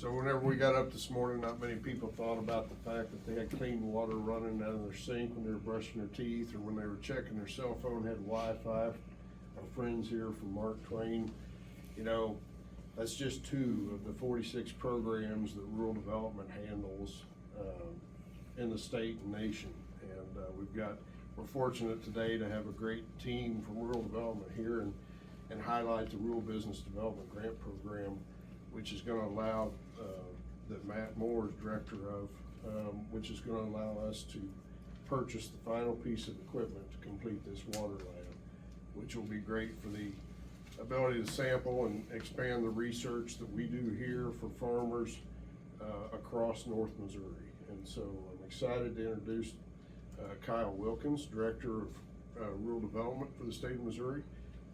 So whenever we got up this morning, not many people thought about the fact that they had clean water running out of their sink when they were brushing their teeth or when they were checking their cell phone, had Wi-Fi. Our friends here from Mark Twain, you know, that's just 2 of the 46 programs that rural development handles in the state and nation. And we're fortunate today to have a great team from rural development here and highlight the Rural Business Development Grant Program, which is going to allow, that Matt Moore is director of, which is going to allow us to purchase the final piece of equipment to complete this water lab, which will be great for the ability to sample and expand the research that we do here for farmers across North Missouri. And so I'm excited to introduce Kyle Wilkins, Director of Rural Development for the state of Missouri.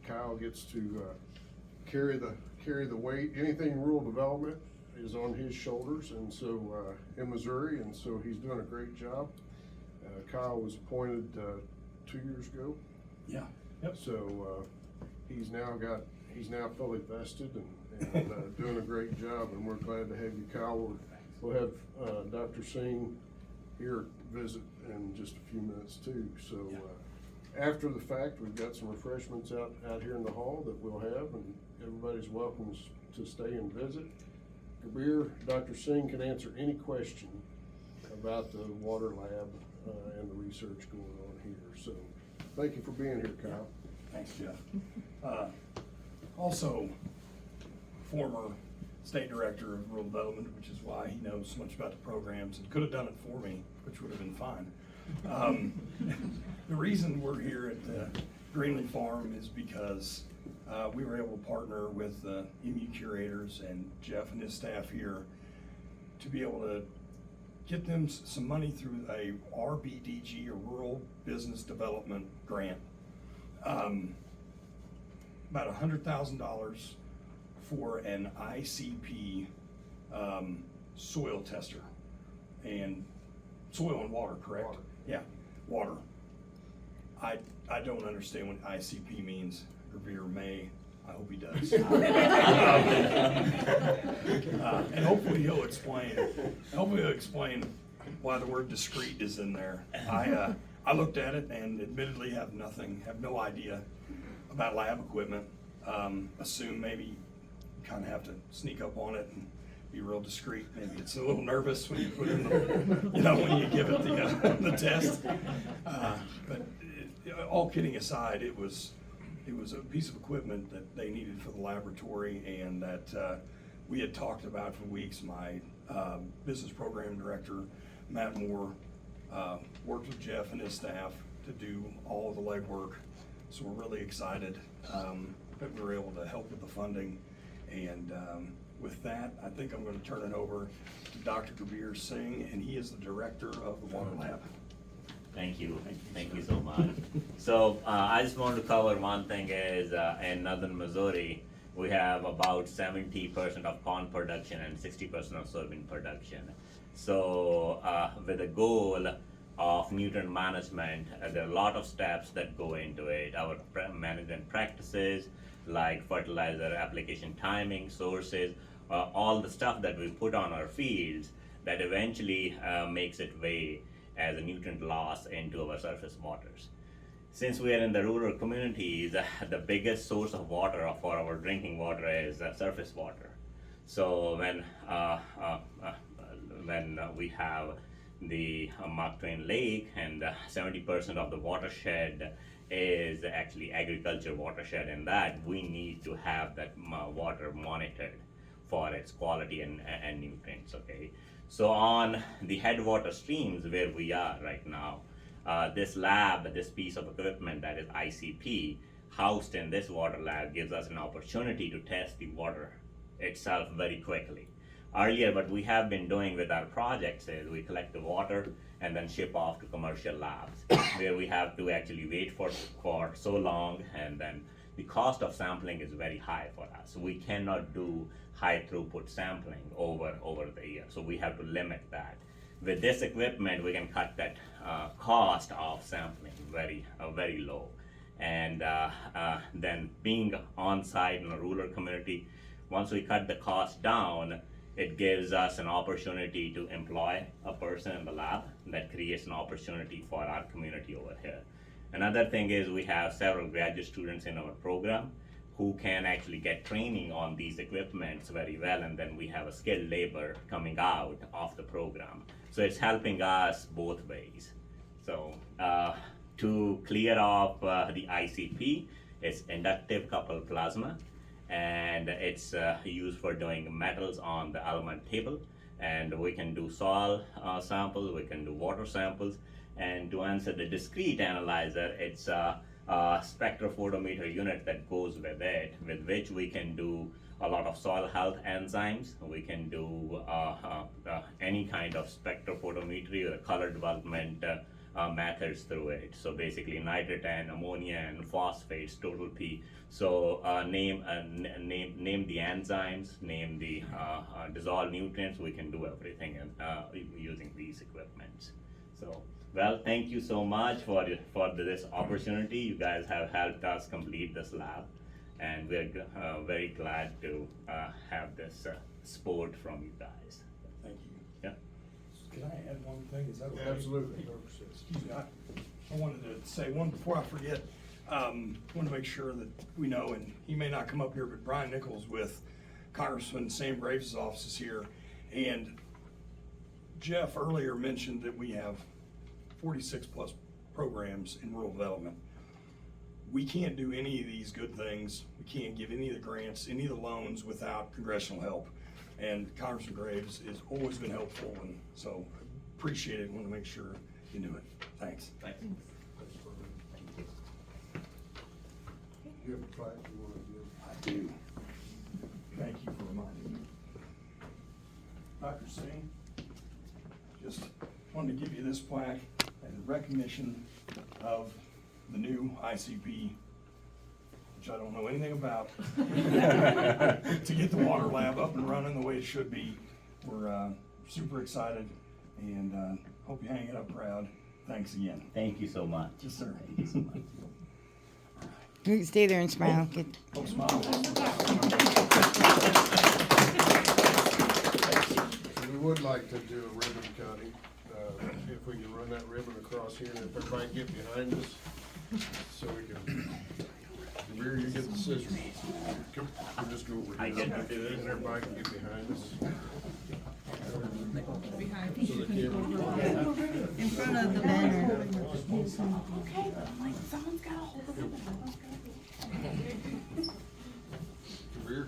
Kyle gets to carry the weight. Anything rural development is on his shoulders, and so in Missouri, and so he's doing a great job. Kyle was appointed 2 years ago. Yeah. Yep. So he's now fully vested and doing a great job, and we're glad to have you, Kyle. We'll have Dr. Singh here visit in just a few minutes too. So after the fact, we've got some refreshments out here in the hall that we'll have, and everybody's welcome to stay and visit. Kabir, Dr. Singh can answer any question about the water lab and the research going on here. So thank you for being here, Kyle. Thanks, Jeff. Also, former state director of rural development, which is why he knows so much about the programs and could have done it for me, which would have been fine. The reason we're here at the Greenley farm is because we were able to partner with MU curators and Jeff and his staff here to be able to get them some money through a RBDG, or Rural Business Development Grant. About $100,000 for an ICP soil tester, and soil and water, correct? Water. Yeah, water. I don't understand what ICP means. Revere may. I hope he does. And hopefully he'll explain. Hopefully he'll explain why the word discrete is in there. I looked at it and admittedly have no idea about lab equipment. Assume maybe you kind of have to sneak up on it and be real discreet. Maybe it's a little nervous when you put in the, when you give it the test. But all kidding aside, it was a piece of equipment that they needed for the laboratory, and that we had talked about for weeks. My business program director, Matt Moore, worked with Jeff and his staff to do all of the legwork. So we're really excited that we were able to help with the funding. And with that, I think I'm going to turn it over to Dr. Kabir Singh, and he is the director of the Water Lab. Thank you so much. So I just want to cover one thing is in northern Missouri, we have about 70% of corn production and 60% of soybean production. So with the goal of nutrient management, there are a lot of steps that go into it. Our management practices, like fertilizer application timing, sources, all the stuff that we put on our fields that eventually makes its way as a nutrient loss into our surface waters. Since we are in the rural communities, the biggest source of water for our drinking water is surface water. So when we have the Mark Twain Lake, and 70% of the watershed is actually agriculture watershed, and that we need to have that water monitored for its quality and nutrients. Okay, so on the headwater streams where we are right now, this lab, this piece of equipment that is ICP, housed in this water lab, gives us an opportunity to test the water itself very quickly. Earlier, what we have been doing with our projects is we collect the water and then ship off to commercial labs where we have to actually wait for so long, and then the cost of sampling is very high for us. So we cannot do high throughput sampling over the year, so we have to limit that. With this equipment, we can cut that cost of sampling very low. And then being on site in a rural community, once we cut the cost down, It gives us an opportunity to employ a person in the lab. That creates an opportunity for our community over here. Another thing is we have several graduate students in our program who can actually get training on these equipments very well, and then we have a skilled labor coming out of the program. So it's helping us both ways. So to clear off the ICP, it's inductive coupled plasma, and it's used for doing metals on the element table. And we can do soil samples, we can do water samples, and to answer the discrete analyzer, it's a spectrophotometer unit that goes with it, with which we can do a lot of soil health enzymes. We can do any kind of spectrophotometry or color development methods through it. So basically nitrogen, ammonia, and phosphates, total P. So name the enzymes, name the dissolved nutrients. We can do everything using these equipments. So, well, thank you so much for this opportunity. You guys have helped us complete this lab, and we're very glad to have this support from you guys. Thank you. Yeah. Can I add one thing? Is that okay? Absolutely. Excuse me, I wanted to say one before I forget. Want to make sure that we know, and he may not come up here, but Brian Nichols with Congressman Sam Graves' office is here. And Jeff earlier mentioned that we have 46 plus programs in rural development. We can't do any of these good things. We can't give any of the grants, any of the loans without congressional help. And Congressman Graves has always been helpful, and so appreciate it. Want to make sure you knew it. Thanks. Thanks. You have a plaque you want to give? I do. Thank you for reminding me. Dr. Singh, just wanted to give you this plaque as a recognition of the new ICP, which I don't know anything about, to get the water lab up and running the way it should be. We're super excited, and hope you hang it up proud. Thanks again. Thank you so much. Yes, sir. Thank you so much. You can stay there and smile. Get- Oh, smile. We would like to do a ribbon cutting, if we can run that ribbon across here, and if everybody can get behind us, so we can, Rear, you get the scissors. Come, we'll just go over here. I get to do it. And everybody can get behind us. Behind. So the camera. In front of the banner. Rear.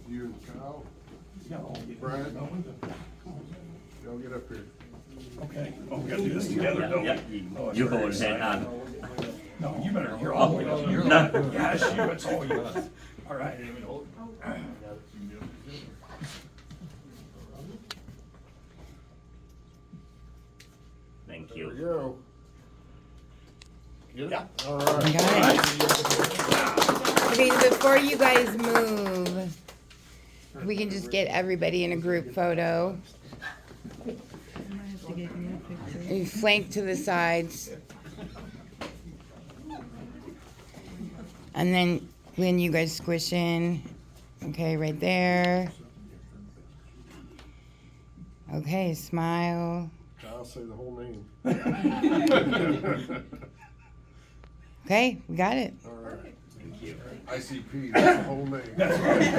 You and Kyle, Brad, y'all get up here. Okay. Oh, we gotta do this together, don't we? Yeah, Oh, it's you very hold it exciting. on. No, you better, you're all the way up. You're No. like, gosh, you, it's all you. All right. Thank There we you. go. Get it? Yeah. All right. You got it. Okay, before you guys move, we can just get everybody in a group photo. I might have to get you a picture. And flank to the sides. And then when you guys squish in, okay, right there. Okay, smile. I'll say the whole name. Okay, we got it. All right. Thank you. ICP, that's the whole name. That's right.